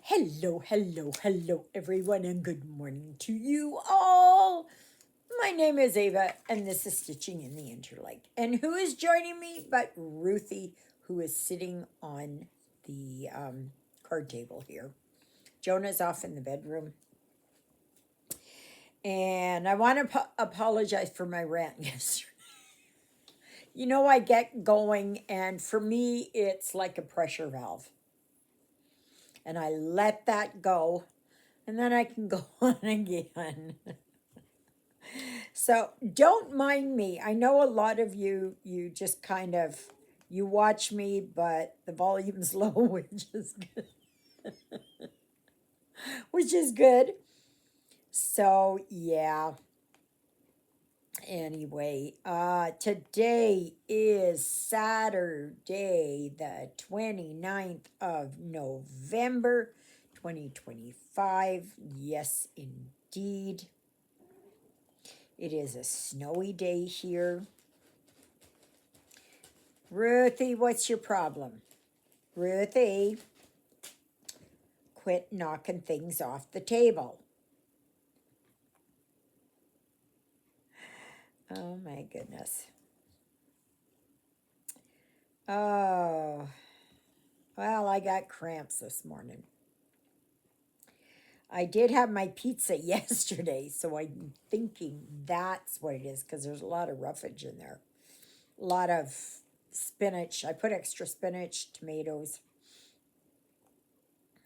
Hello, hello, hello, everyone, and good morning to you all. My name is Ava, and this is Stitching in the Interlight. And who is joining me but Ruthie, who is sitting on the card table here. Jonah's off in the bedroom. And I want to apologize for my rant yesterday. You know, I get going, and for me, it's like a pressure valve. And I let that go, and then I can go on again. So don't mind me. I know a lot of you just kind of, you watch me, but the volume's low, which is good. Which is good. So yeah. Anyway, today is Saturday, the 29th of November, 2025. Yes, indeed. It is a snowy day here. Ruthie, what's your problem? Ruthie, quit knocking things off the table. Oh my goodness. Oh, well, I got cramps this morning. I did have my pizza yesterday, so I'm thinking that's what it is because there's a lot of roughage in there. A lot of spinach. I put extra spinach, tomatoes,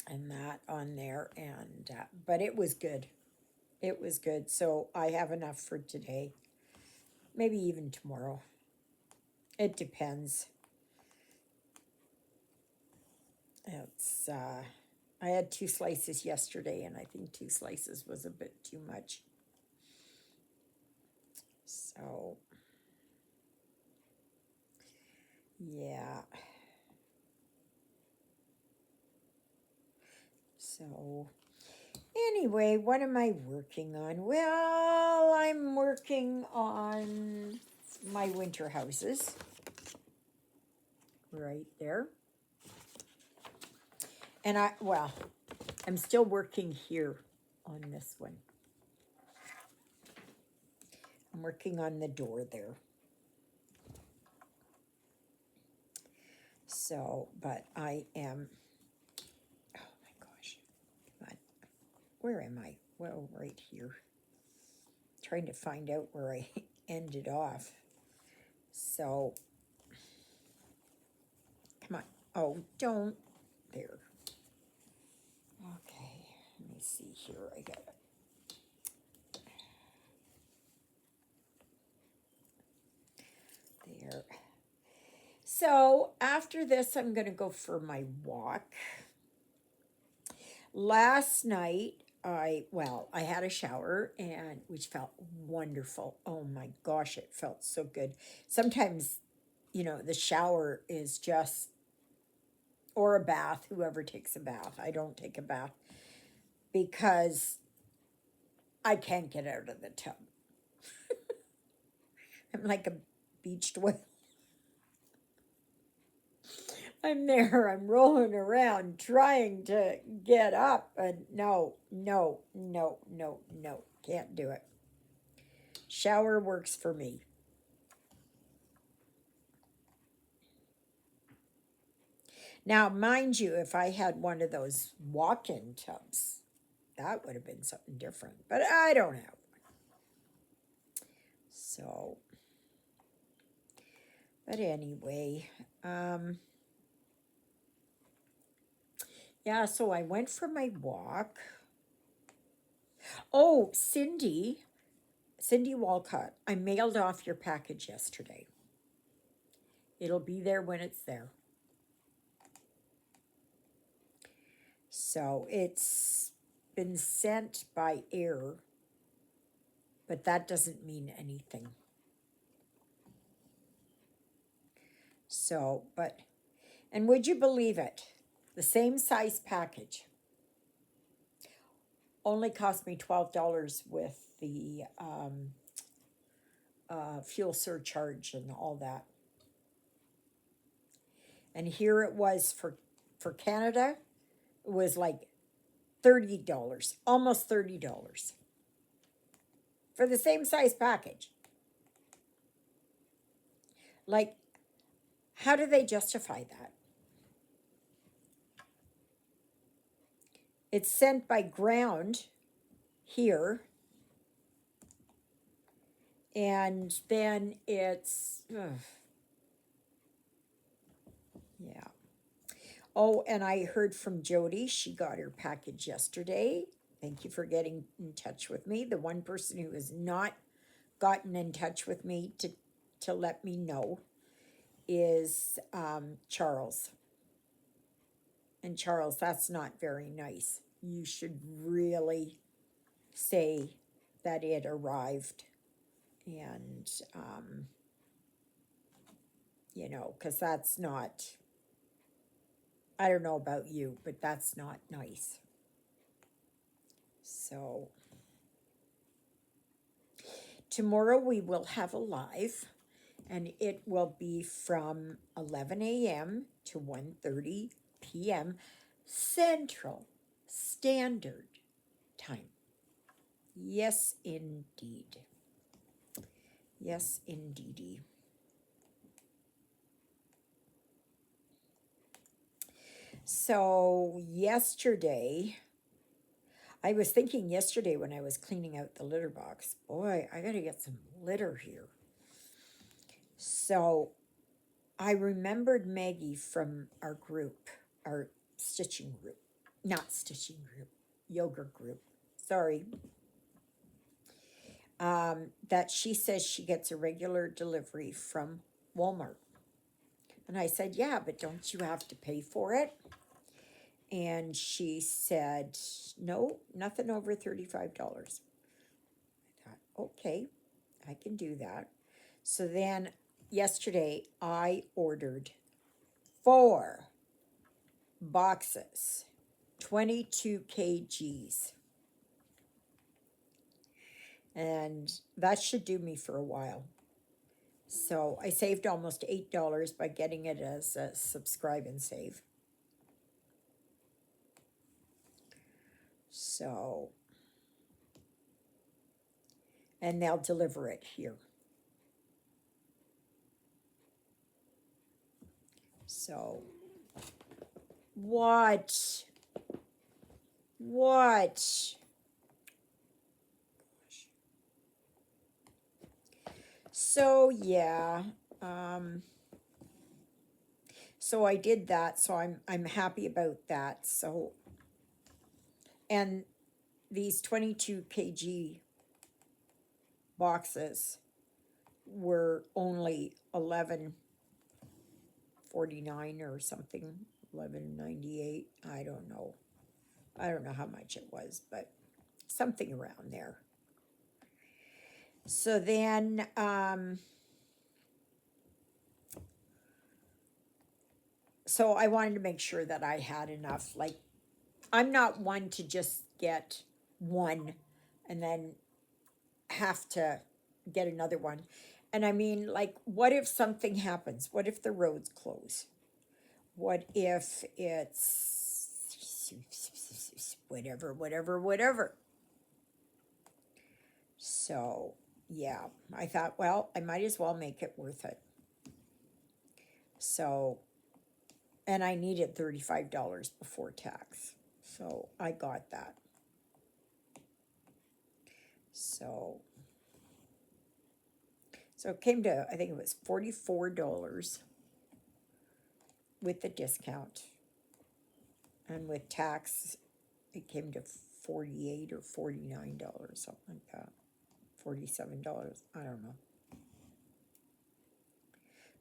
and that on there, and but it was good. It was good. So I have enough for today. Maybe even tomorrow. It depends. It's I had 2 slices yesterday, and I think 2 slices was a bit too much. So yeah. So anyway, what am I working on? Well, I'm working on my winter houses. Right there. And I'm still working here on this one. I'm working on the door there. So, but I am, oh my gosh, come on. Where am I? Well, right here. Trying to find out where I ended off. So, come on. Oh, don't. There. Okay, let me see here. I got it. There. So, after this, I'm going to go for my walk. Last night, I had a shower and which felt wonderful. Oh my gosh, it felt so good. Sometimes, the shower is just, or a bath, whoever takes a bath. I don't take a bath because I can't get out of the tub. I'm like a beached whale. I'm there, I'm rolling around trying to get up, and no, no, no, no, no, can't do it. Shower works for me. Now, mind you, if I had one of those walk-in tubs, that would have been something different. But I don't have one. So, but anyway, yeah, so I went for my walk. Oh, Cindy Walcott, I mailed off your package yesterday. It'll be there when it's there. So it's been sent by air, but that doesn't mean anything. So, and would you believe it? The same size package only cost me $12 with the fuel surcharge and all that. And here it was for Canada, it was like $30, almost $30 for the same size package. Like, how do they justify that? It's sent by ground here, and then it's, ugh, yeah. Oh, and I heard from Jody. She got her package yesterday. Thank you for getting in touch with me. The one person who has not gotten in touch with me to let me know is Charles. And Charles, that's not very nice. You should really say that it arrived, and you know, because that's not, I don't know about you, but that's not nice. So tomorrow we will have a live, and it will be from 11 a.m. to 1:30 p.m. Central Standard Time. Yes, indeed. Yes, indeedy. So yesterday, I was thinking yesterday when I was cleaning out the litter box, boy, I gotta get some litter here. So I remembered Maggie from our group, our stitching group, not stitching group, yoga group. Sorry. That she says she gets a regular delivery from Walmart. And I said, yeah, but don't you have to pay for it? And she said, no, nothing over $35. I thought, okay, I can do that. So then yesterday I ordered 4 boxes, 22 kgs. And that should do me for a while. So I saved almost $8 by getting it as a subscribe and save. So, and they'll deliver it here. So, what? What? So, yeah. So I did that, so I'm happy about that. So, and these 22 kg boxes were only 11.49 or something, 11.98. I don't know. I don't know how much it was, but something around there. So then so I wanted to make sure that I had enough. Like, I'm not one to just get one and then have to get another one. And I mean, like, what if something happens? What if the roads close? What if it's whatever? So, yeah, I thought, well, I might as well make it worth it. So, and I needed $35 before tax. So I got that. So it came to, I think it was $44 with the discount. And with tax, it came to $48 or $49, something like that. $47, I don't know.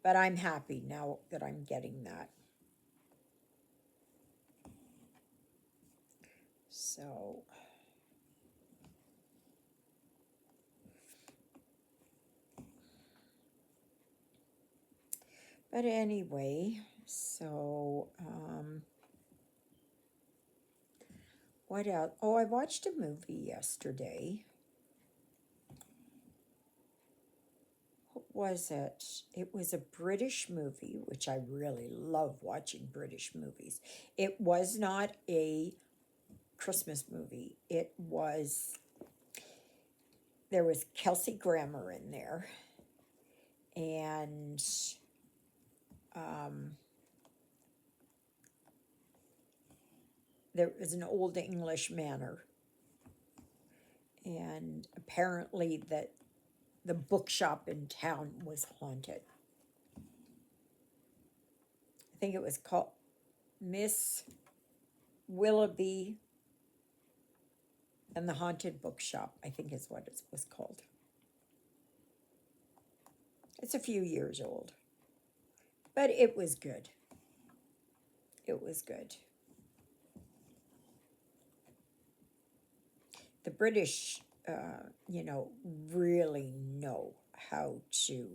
But I'm happy now that I'm getting that. So, but anyway, so, what else? Oh, I watched a movie yesterday. What was it? It was a British movie, which I really love watching British movies. It was not a Christmas movie. There was Kelsey Grammer in there, and um, there was an old English manor, and apparently that the bookshop in town was haunted. I think it was called Miss Willoughby and the Haunted Bookshop, I think is what it was called. It's a few years old, but it was good. It was good. The British, really know how to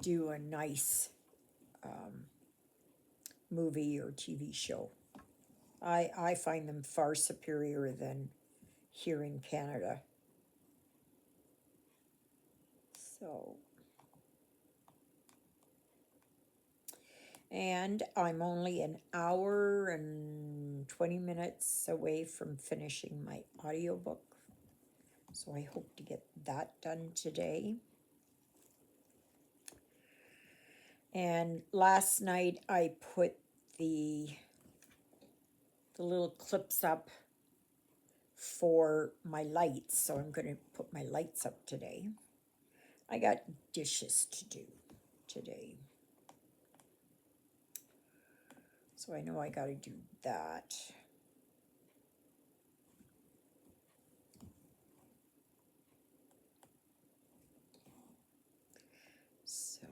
do a nice movie or TV show. I find them far superior than here in Canada. So, and I'm only an hour and 20 minutes away from finishing my audiobook. So I hope to get that done today. And last night I put the little clips up for my lights. So I'm going to put my lights up today. I got dishes to do today. So I know I got to do that. So,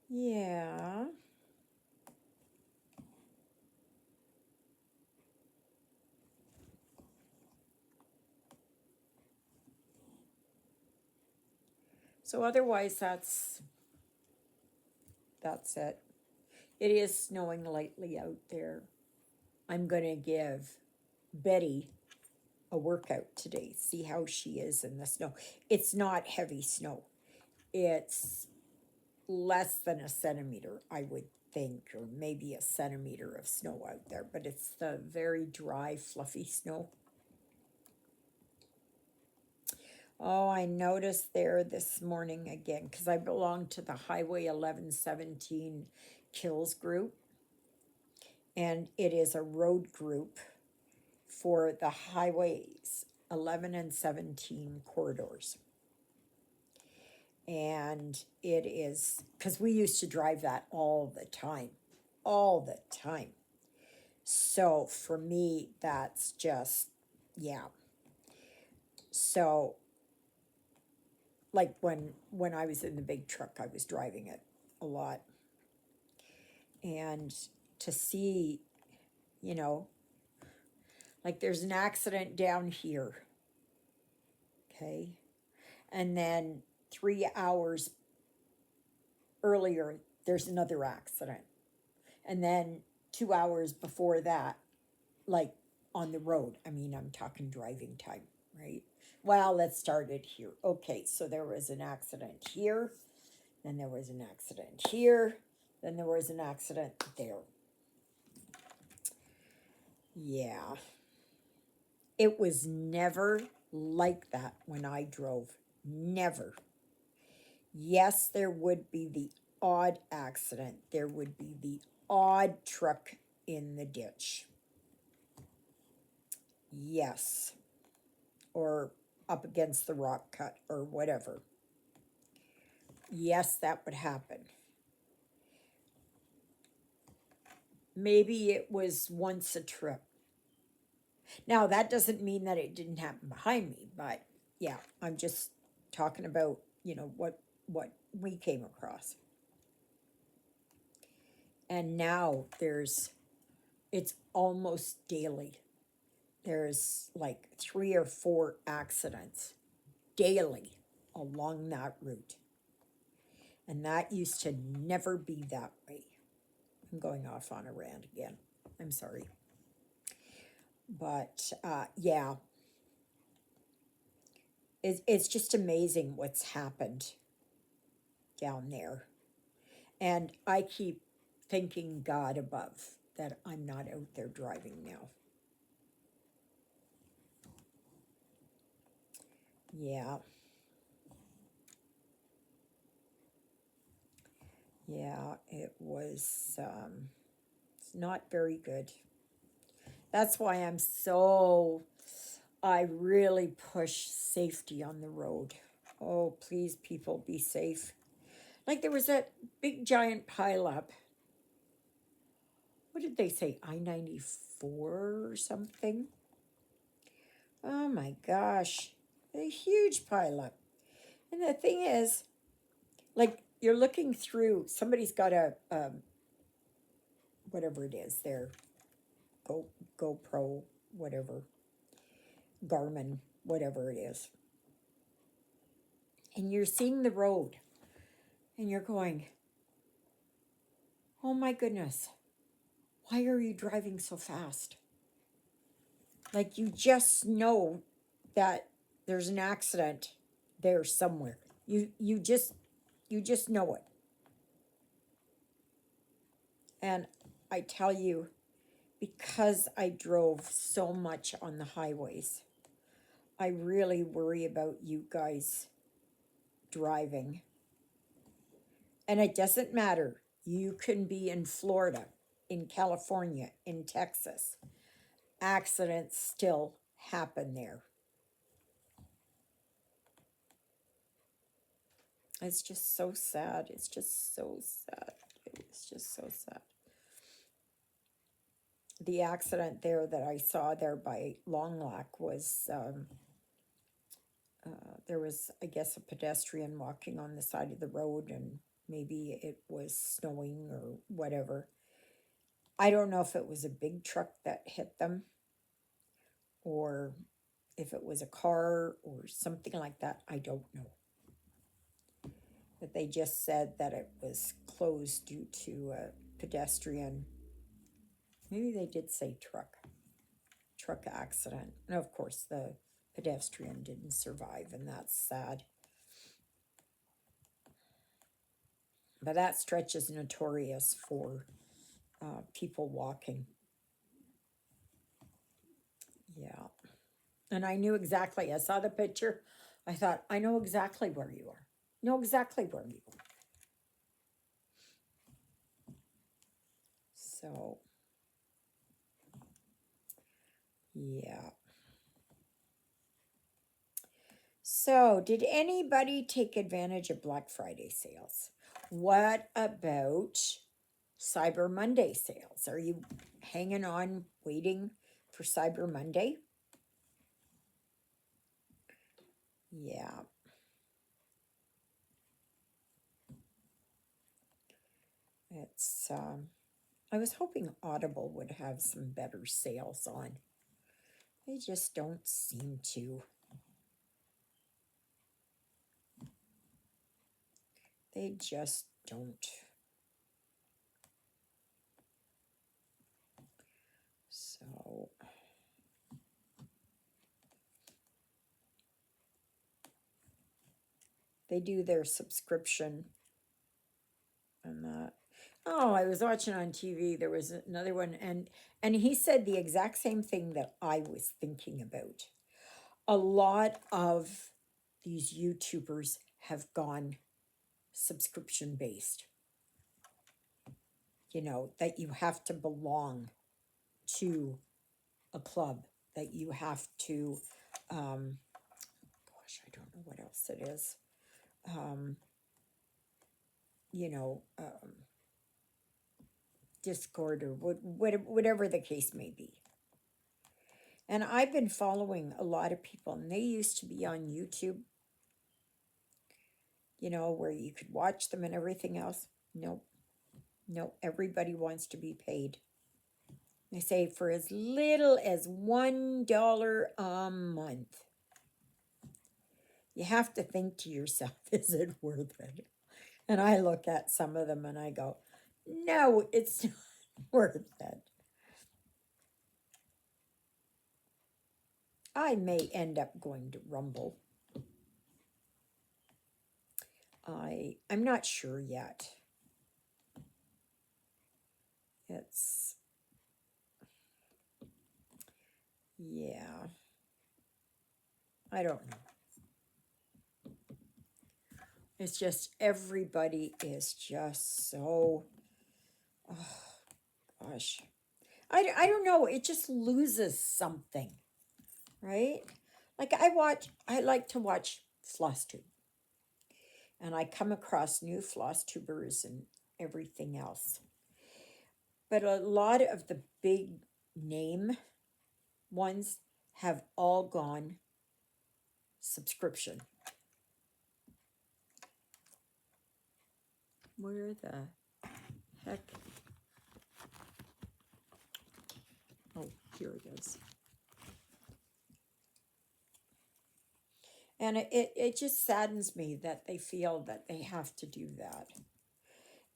yeah. So otherwise, that's it. It is snowing lightly out there. I'm going to give Betty a workout today, see how she is in the snow. It's not heavy snow. It's less than a centimeter, I would think, or maybe a centimeter of snow out there, but it's the very dry, fluffy snow. Oh, I noticed there this morning again, because I belong to the Highway 1117 Kills group, and it is a road group for the highways 11 and 17 corridors. And it is, because we used to drive that all the time. So for me, that's just, yeah. So, like when I was in the big truck, I was driving it a lot. And to see, you know, like there's an accident down here, okay? And then 3 hours earlier, there's another accident. And then 2 hours before that, like on the road, I mean, I'm talking driving time, right? Well, let's start it here. Okay, so there was an accident here, then there was an accident here, then there was an accident there. Yeah. It was never like that when I drove. Never. Yes, there would be the odd accident. There would be the odd truck in the ditch. Yes. Or up against the rock cut or whatever. Yes, that would happen. Maybe it was once a trip. Now, that doesn't mean that it didn't happen behind me, but yeah, I'm just talking about, what we came across. And now it's almost daily. There's like 3 or 4 accidents daily along that route. And that used to never be that way. I'm going off on a rant again. I'm sorry. But yeah, it's just amazing what's happened down there. And I keep thanking God above that I'm not out there driving now. Yeah. Yeah, it was it's not very good. That's why I really push safety on the road. Oh, please, people, be safe. Like there was that big giant pileup. What did they say? I-94 or something? Oh my gosh. A huge pileup. And the thing is, like you're looking through, somebody's got a whatever it is, their Go GoPro, whatever, Garmin, whatever it is. And you're seeing the road and you're going, oh my goodness, why are you driving so fast? Like you just know that there's an accident there somewhere. You just know it. And I tell you, because I drove so much on the highways, I really worry about you guys driving. And it doesn't matter. You can be in Florida, in California, in Texas. Accidents still happen there. It's just so sad. It's just so sad. It's just so sad. The accident there that I saw there by Long Lock was there was, I guess, a pedestrian walking on the side of the road, and maybe it was snowing or whatever. I don't know if it was a big truck that hit them or if it was a car or something like that. I don't know. But they just said that it was closed due to a pedestrian. Maybe they did say truck accident. And of course, the pedestrian didn't survive, and that's sad. But that stretch is notorious for people walking. Yeah. And I knew exactly. I saw the picture. I thought, I know exactly where you are. Know exactly where you are. So, yeah. So, did anybody take advantage of Black Friday sales? What about Cyber Monday sales? Are you hanging on, waiting for Cyber Monday? Yeah. It's, I was hoping Audible would have some better sales on. They just don't seem to. They just don't. So, they do their subscription and that. Oh, I was watching on TV. There was another one, and he said the exact same thing that I was thinking about. A lot of these YouTubers have gone subscription based. You know, that you have to belong to a club, that you have to, gosh, I don't know what else it is. You know, Discord or whatever the case may be. And I've been following a lot of people, and they used to be on YouTube, you know, where you could watch them and everything else. Nope. Nope. Everybody wants to be paid. They say for as little as $1 a month. You have to think to yourself, is it worth it? And I look at some of them and I go, no, it's not worth it. I may end up going to Rumble. I'm not sure yet. It's, yeah, I don't know. It's just everybody is just so, gosh. I don't know. It just loses something, right? Like I like to watch floss tube, and I come across new floss tubers and everything else. But a lot of the big name ones have all gone subscription. Where the heck? Oh, here it is. And it just saddens me that they feel that they have to do that.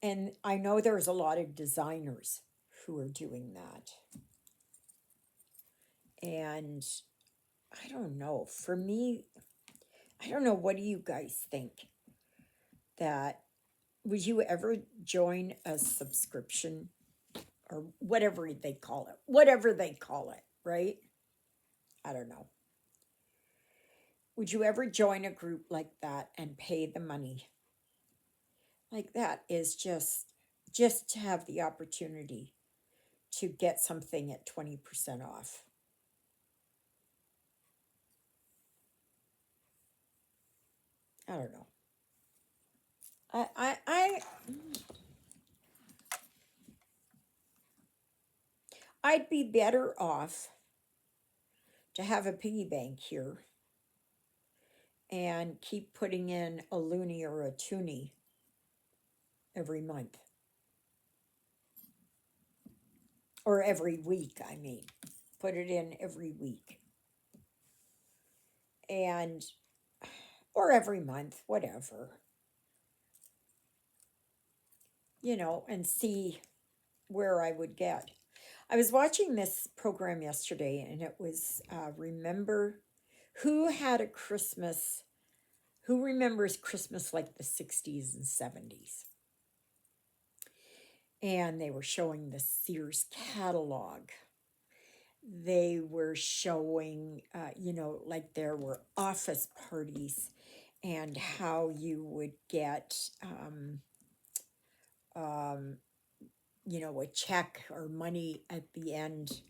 And I know there's a lot of designers who are doing that. And I don't know. For me, I don't know. What do you guys think? That would you ever join a subscription or whatever they call it? Whatever they call it, right? I don't know. Would you ever join a group like that and pay the money? Like that is just to have the opportunity to get something at 20% off. I don't know. I'd be better off to have a piggy bank here and keep putting in a loony or a toonie every month. Or every week, I mean. Put it in every week. And, or every month, whatever. And see where I would get. I was watching this program yesterday, and it was remember who had a Christmas, who remembers Christmas like the 60s and 70s? And they were showing the Sears catalog. They were showing, like there were office parties and how you would get, a check or money at the end.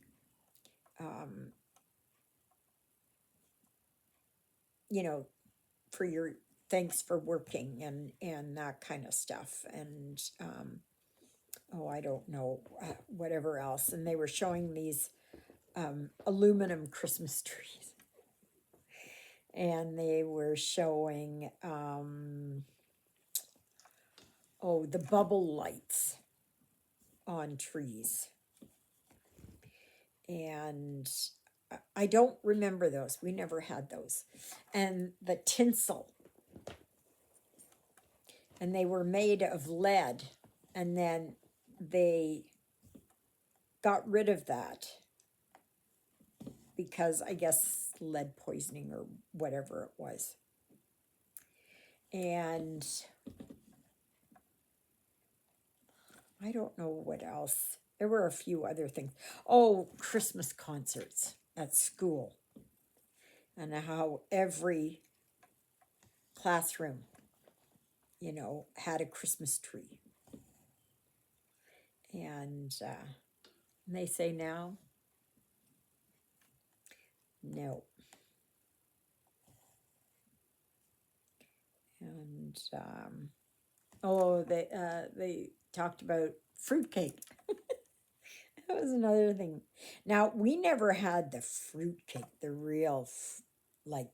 Um, you know, for your thanks for working and that kind of stuff. And oh, I don't know, whatever else. And they were showing these aluminum Christmas trees, and they were showing the bubble lights on trees. And I don't remember those. We never had those. And the tinsel. And they were made of lead. And then they got rid of that because I guess lead poisoning or whatever it was. And I don't know what else. There were a few other things. Oh, Christmas concerts at school. And how every classroom, had a Christmas tree. And they say now, no. And they talked about fruitcake. That was another thing. Now we never had the fruitcake, the real like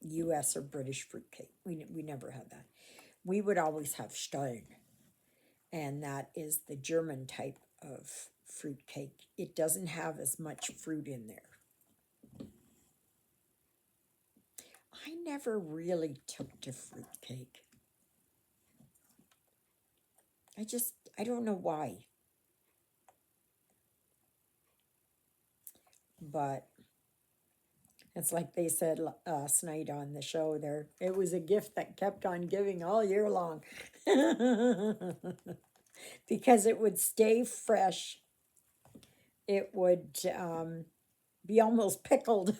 U.S. or British fruitcake. We never had that. We would always have Stein, and that is the German type of fruitcake. It doesn't have as much fruit in there. I never really took to fruitcake. I don't know why. But It's like they said last night on the show there. It was a gift that kept on giving all year long because it would stay fresh. It would be almost pickled.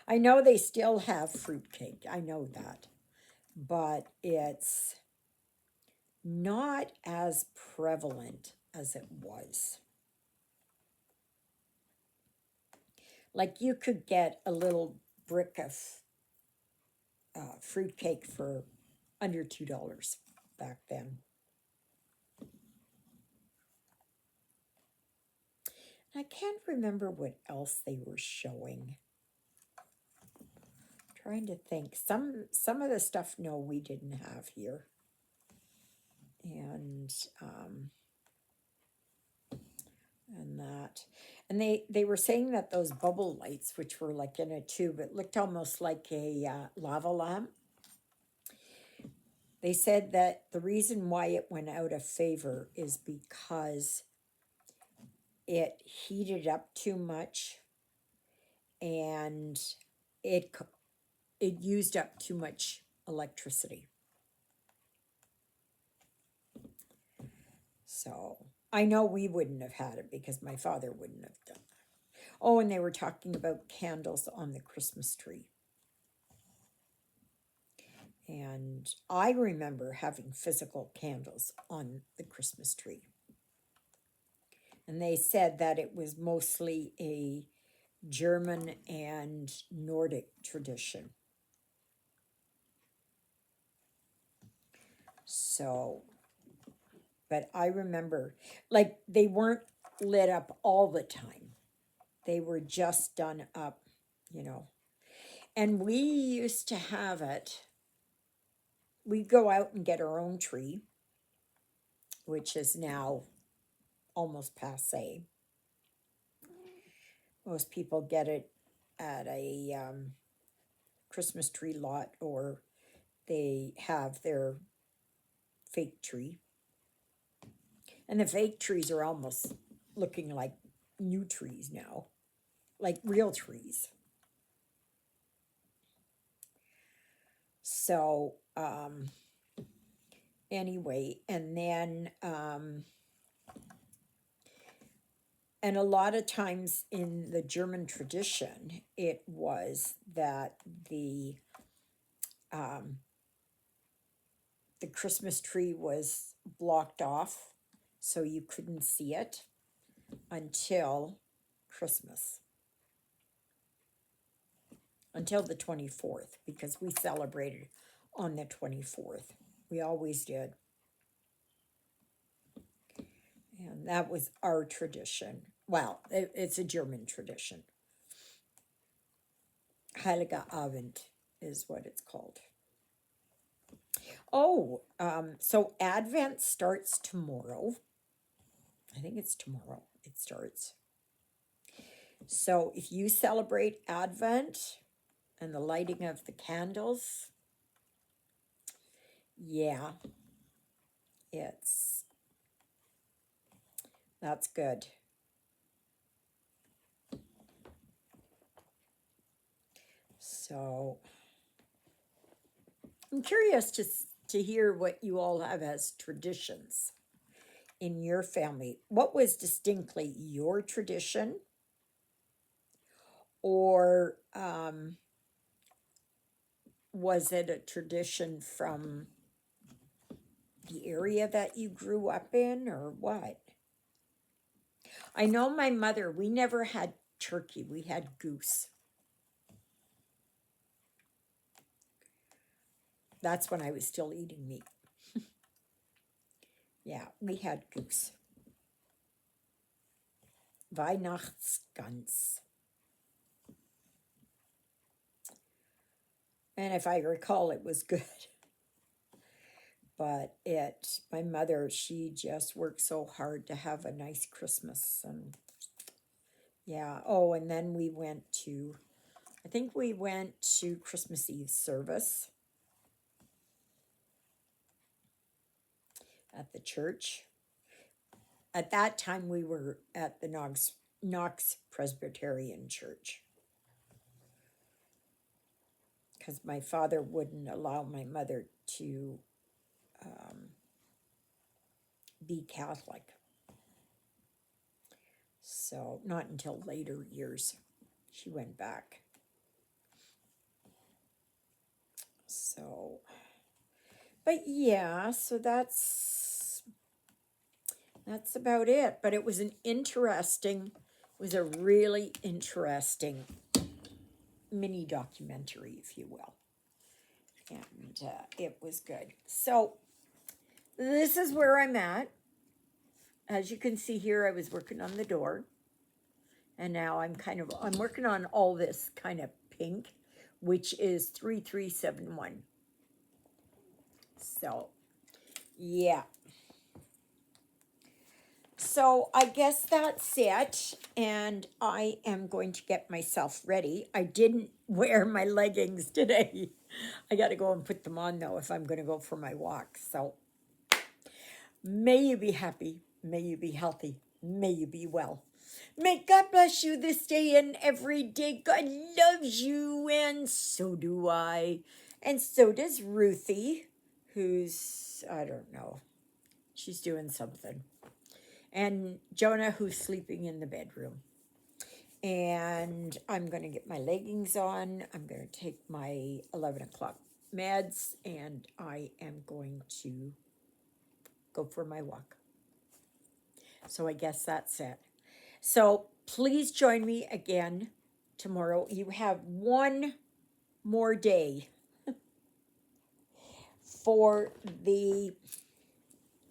I know they still have fruitcake. I know that. But it's not as prevalent as it was. Like you could get a little brick of fruitcake for under $2 back then. I can't remember what else they were showing. Trying to think. Some of the stuff, no, we didn't have here. And that. And they were saying that those bubble lights, which were like in a tube, it looked almost like a lava lamp. They said that the reason why it went out of favor is because it heated up too much and it used up too much electricity. So I know we wouldn't have had it because my father wouldn't have done that. Oh, and they were talking about candles on the Christmas tree. And I remember having physical candles on the Christmas tree. And they said that it was mostly a German and Nordic tradition. So, but I remember, like, they weren't lit up all the time. They were just done up, you know. And we used to have it. We'd go out and get our own tree, which is now almost passe. Most people get it at a Christmas tree lot, or they have their fake tree. And the fake trees are almost looking like new trees now, like real trees. So, anyway, and then, and a lot of times in the German tradition, it was that the Christmas tree was blocked off so you couldn't see it until Christmas, until the 24th, because we celebrated on the 24th. We always did. And that was our tradition. Well, it's a German tradition. Heiliger Abend is what it's called. Oh, so Advent starts tomorrow. I think it's tomorrow it starts. So if you celebrate Advent and the lighting of the candles, yeah, that's good. So I'm curious to hear what you all have as traditions in your family. What was distinctly your tradition? Or was it a tradition from the area that you grew up in, or what? I know my mother, we never had turkey, we had goose. That's when I was still eating meat. Yeah, we had goose. Weihnachtsgans. And if I recall, it was good. But my mother, she just worked so hard to have a nice Christmas. And yeah, oh, and then I think we went to Christmas Eve service at the church. At that time, we were at the Knox Knox Presbyterian Church, because my father wouldn't allow my mother to be Catholic. So not until later years she went back. So, but yeah, so that's about it. But it was a really interesting mini documentary, if you will. And it was good. So this is where I'm at. As you can see here, I was working on the door. And now I'm working on all this kind of pink, which is 3371. So, yeah. So I guess that's it. And I am going to get myself ready. I didn't wear my leggings today. I got to go and put them on, though, if I'm going to go for my walk. So may you be happy. May you be healthy. May you be well. May God bless you this day and every day. God loves you, and so do I. And so does Ruthie, who's, I don't know, she's doing something. And Jonah, who's sleeping in the bedroom. And I'm going to get my leggings on. I'm going to take my 11 o'clock meds, and I am going to go for my walk. So I guess that's it. So please join me again tomorrow. You have one more day for the,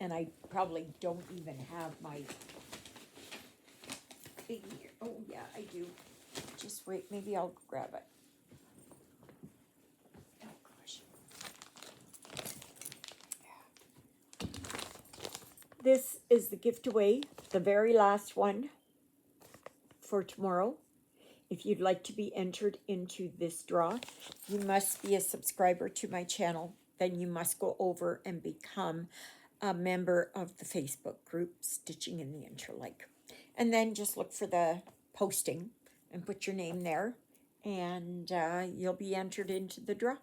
and I probably don't even have my thing here. Oh, yeah, I do. Just wait, maybe I'll grab it. Oh, gosh. This is the gift away, the very last one for tomorrow. If you'd like to be entered into this draw, you must be a subscriber to my channel. Then you must go over and become a member of the Facebook group, Stitching in the Interlake. And then just look for the posting and put your name there, and you'll be entered into the draw.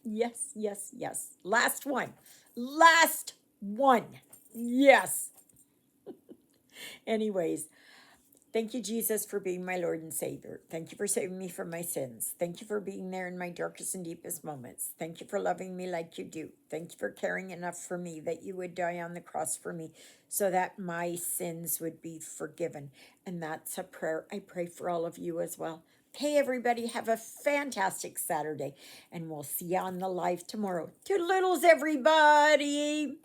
Yes, yes, yes. Last one. Last one. Yes. Anyways, thank you, Jesus, for being my Lord and Savior. Thank you for saving me from my sins. Thank you for being there in my darkest and deepest moments. Thank you for loving me like you do. Thank you for caring enough for me that you would die on the cross for me so that my sins would be forgiven. And that's a prayer I pray for all of you as well. Okay, everybody, have a fantastic Saturday, and we'll see you on the live tomorrow. Toodaloodles, everybody!